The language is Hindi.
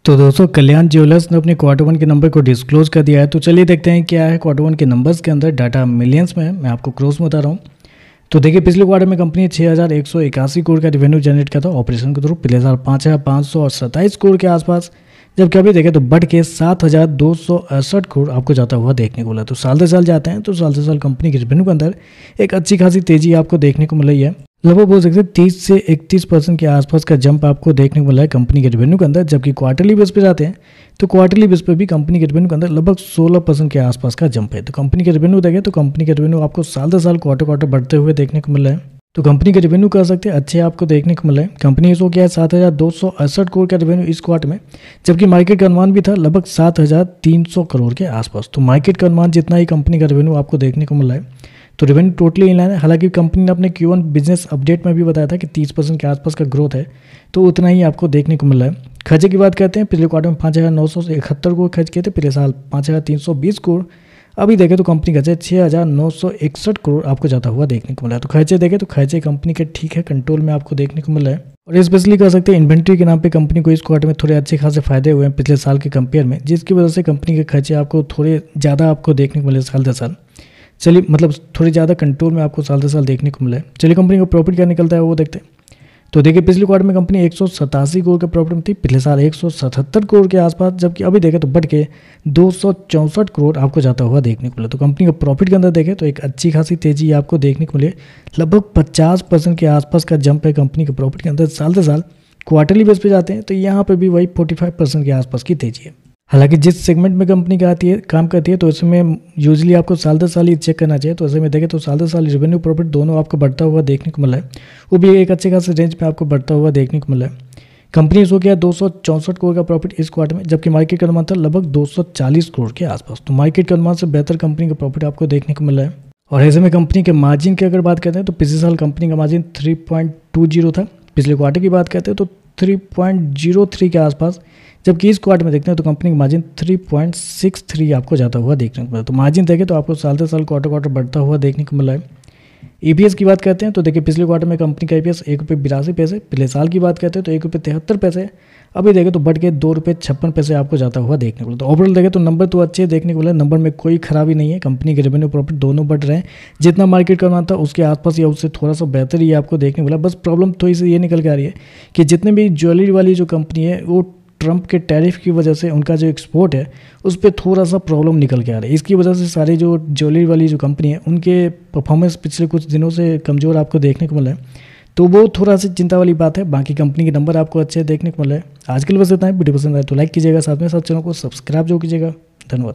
तो दोस्तों कल्याण ज्वेलर्स ने अपने क्वार्टर वन के नंबर को डिस्क्लोज कर दिया है। तो चलिए देखते हैं क्या है क्वार्टर वन के नंबर्स के अंदर। डाटा मिलियंस में है, मैं आपको क्रॉस में बता रहा हूँ। तो देखिए पिछले क्वार्टर में कंपनी 6,181 करोड़ का रेवेन्यू जनरेट किया था ऑपरेशन के थ्रू। पिछले साल 5,527 करोड़ के आसपास, जबकि अभी देखें तो बढ़ के 7,268 करोड़ आपको जाता हुआ देखने को मिला। तो साल से साल जाते हैं तो साल से साल कंपनी के रेवेन्यू के अंदर एक अच्छी खासी तेजी आपको देखने को मिल रही है। लगभग बोल सकते हैं 30 से 31% के आसपास का जंप आपको देखने को मिला है कंपनी के रेवेन्यू के अंदर। जबकि क्वार्टरली बेस पे जाते हैं तो क्वार्टरली बेस पे भी कंपनी के रेवेन्यू के अंदर लगभग 16% के आसपास का जंप है। तो कंपनी के रेवेन्यू देखें तो कंपनी के रेवेन्यू आपको साल से साल क्वार्टर बढ़ते हुए देखने को मिल रहा है। तो कंपनी के रेवेन्यू कह सकते हैं अच्छे आपको देखने को मिला है। कंपनी इसको क्या है 7,268 करोड़ का रेवेन्यू इस क्वार्टर में, जबकि मार्केट का अनुमान भी था लगभग 7,300 करोड़ के आसपास। तो मार्केट का अनुमान जितना ही कंपनी का रेवेन्यू आपको देखने को मिला है। तो रेवेन्यू टोटली इन लाइन है। हालांकि कंपनी ने अपने Q1 बिजनेस अपडेट में भी बताया था कि 30% के आसपास का ग्रोथ है, तो उतना ही आपको देखने को मिल रहा है। खर्चे की बात करते हैं, पिछले क्वार्टर में 5,971 करोड़ खर्च किए थे, पिछले साल 5,320 करोड़। अभी देखें तो कंपनी खर्चे 6,961 करोड़ आपको जाता हुआ देखने को मिला है। तो खर्चे देखें तो खर्चे कंपनी के ठीक है, कंट्रोल में आपको देखने को मिल रहा है। और स्पेशली कह सकते हैं इन्वेंट्री के नाम पे कंपनी को इस क्वार्टर में थोड़े अच्छे खासे फायदे हुए हैं पिछले साल के कंपेयर में, जिसकी वजह से कंपनी के खर्चे आपको थोड़े ज़्यादा आपको देखने को मिले साल से साल। चलिए मतलब थोड़ी ज़्यादा कंट्रोल में आपको साल से साल देखने को मिला है। चलिए कंपनी का प्रॉफिट क्या निकलता है वो देखते हैं। तो देखिए पिछले क्वार्टर में कंपनी 187 करोड़ के प्रॉफिट में थी, पिछले साल 177 करोड़ के आसपास, जबकि अभी देखें तो बढ़ के 264 करोड़ आपको जाता हुआ देखने को मिला। तो कंपनी का प्रॉफिट के अंदर देखें तो एक अच्छी खासी तेजी आपको देखने को मिले। लगभग 50% के आसपास का जंप है कंपनी के प्रॉफिट के अंदर साल से साल। क्वार्टरली बेस पे जाते हैं तो यहाँ पर भी वही 45% के आसपास की तेजी है। हालांकि जिस सेगमेंट में कंपनी काम करती है तो इसमें यूजुअली आपको साल दर साल ही चेक करना चाहिए। तो ऐसे में देखें तो साल दर साल रेवेन्यू प्रॉफिट दोनों आपको बढ़ता हुआ देखने को मिला है, वो भी एक अच्छे खासे रेंज में आपको बढ़ता हुआ देखने को मिला है। कंपनी इसको किया 264 करोड़ का प्रॉफिट इस क्वार्टर में, जबकि मार्केट का अनुमान था लगभग 240 करोड़ के आसपास। तो मार्केट के अनुमान से बेहतर कंपनी का प्रॉफिट आपको देखने को मिला है। और ऐसे में कंपनी के मार्जिन की अगर बात करते हैं तो पिछले साल कंपनी का मार्जिन 3.20 था, पिछले क्वार्टर की बात करते हैं तो 3.03 के आसपास, जबकि इस क्वार्टर में देखते हैं तो कंपनी का मार्जिन 3.63 आपको जाता हुआ देखने को मिला। तो मार्जिन देखें तो आपको साल से साल क्वार्टर बढ़ता हुआ देखने को मिला है। EPS की बात करते हैं तो देखिए पिछले क्वार्टर में कंपनी का EPS ₹1.82, पिछले साल की बात करते हैं तो ₹1.73, अभी देखें तो बढ़ के ₹2.56 आपको जाता हुआ देखने को मिला। तो ओवरऑल देखें तो नंबर तो अच्छे देखने को मिला, नंबर में कोई खराबी नहीं है। कंपनी के रेवेन्यू प्रॉफिट दोनों बढ़ रहे हैं, जितना मार्केट का अनुमान था उसके आसपास या उससे थोड़ा सा बेहतर ही आपको देखने को मिला। बस प्रॉब्लम थोड़ी सी ये निकल के आ रही है कि जितने भी ज्वेलरी वाली जो कंपनी है वो ट्रंप के टैरिफ की वजह से उनका जो एक्सपोर्ट है उस पर थोड़ा सा प्रॉब्लम निकल के आ रहा है। इसकी वजह से सारी जो ज्वेलरी वाली जो कंपनी है उनके परफॉर्मेंस पिछले कुछ दिनों से कमज़ोर आपको देखने को मिला है। तो वो थोड़ा सी चिंता वाली बात है। बाकी कंपनी के नंबर आपको अच्छे देखने को मिला है। आज के लिए बस इतना है। वीडियो पसंद आए तो लाइक कीजिएगा, साथ में साथ चैनल को सब्सक्राइब जो कीजिएगा। धन्यवाद।